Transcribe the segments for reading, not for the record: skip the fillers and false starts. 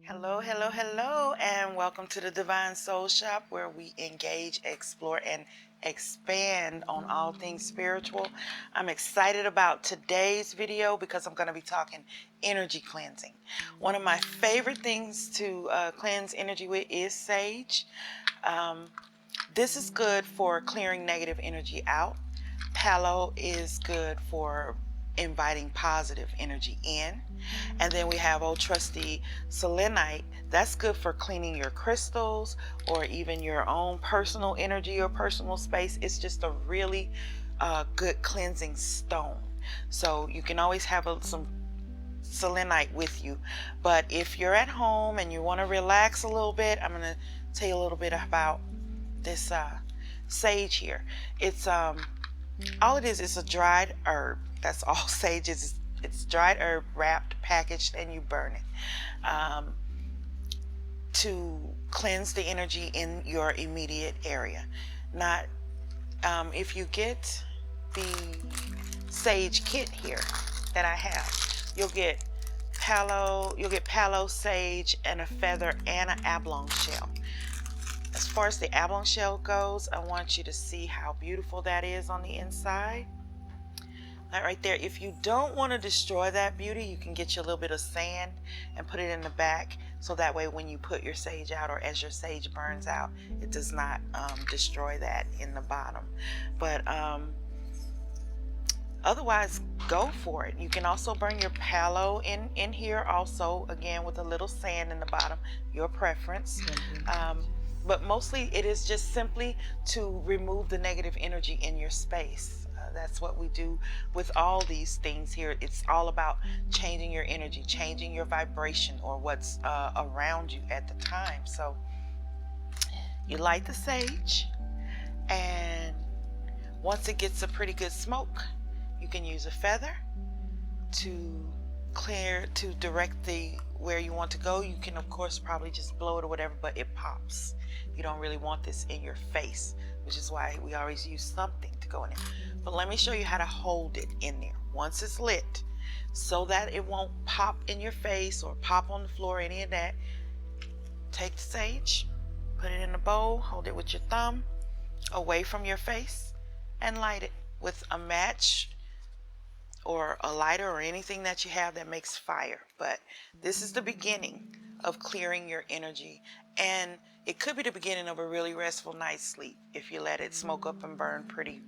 Hello, hello, hello, and welcome to the Divine Soul Shop, where we engage, explore, and expand on all things spiritual. I'm excited about today's video because I'm going to be talking energy cleansing. One of my favorite things to cleanse energy with is sage. This is good for clearing negative energy out. Palo is good for inviting positive energy in. And then we have old trusty selenite. That's good for cleaning your crystals or even your own personal energy or personal space. It's just a really good cleansing stone. So you can always have some selenite with you. But if you're at home and you want to relax a little bit, I'm going to tell you a little bit about this sage here. It's all it is a dried herb. That's all sage is. It's dried herb wrapped, packaged, and you burn it to cleanse the energy in your immediate area. Not if you get the sage kit here that I have, you'll get palo, sage, and a feather and an abalone shell. As far as the abalone shell goes, I want you to see how beautiful that is on the inside. That right there. If you don't want to destroy that beauty, you can get you a little bit of sand and put it in the back, so that way when you put your sage out or as your sage burns out, it does not destroy that in the bottom. But otherwise, go for it. You can also burn your palo in here also, again with a little sand in the bottom, your preference. But mostly it is just simply to remove the negative energy in your space. That's what we do with all these things here. It's all about changing your energy, changing your vibration or what's around you at the time. So you light the sage, and once it gets a pretty good smoke, you can use a feather to direct where you want to go. You can of course probably just blow it or whatever, but it pops. You don't really want this in your face, which is why we always use something to go in it. But let me show you how to hold it in there once it's lit, so that it won't pop in your face or pop on the floor, any of that. Take the sage, put it in a bowl, hold it with your thumb away from your face, and light it with a match or a lighter or anything that you have that makes fire. But this is the beginning of clearing your energy, and it could be the beginning of a really restful night's sleep if you let it smoke up and burn pretty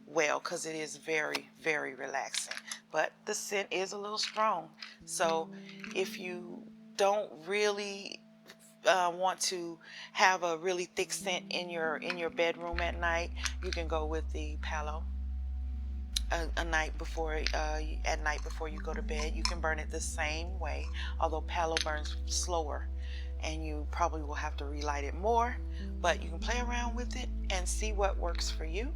well, because it is very, very relaxing. But the scent is a little strong, so if you don't really want to have a really thick scent in your bedroom at night, you can go with the palo. At night before you go to bed, you can burn it the same way, although palo burns slower and you probably will have to relight it more, but you can play around with it and see what works for you,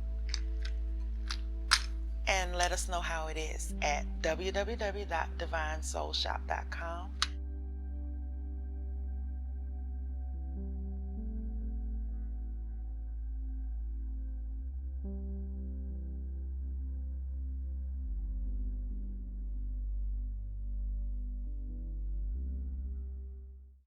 and let us know how it is at www.divinesoulshop.com.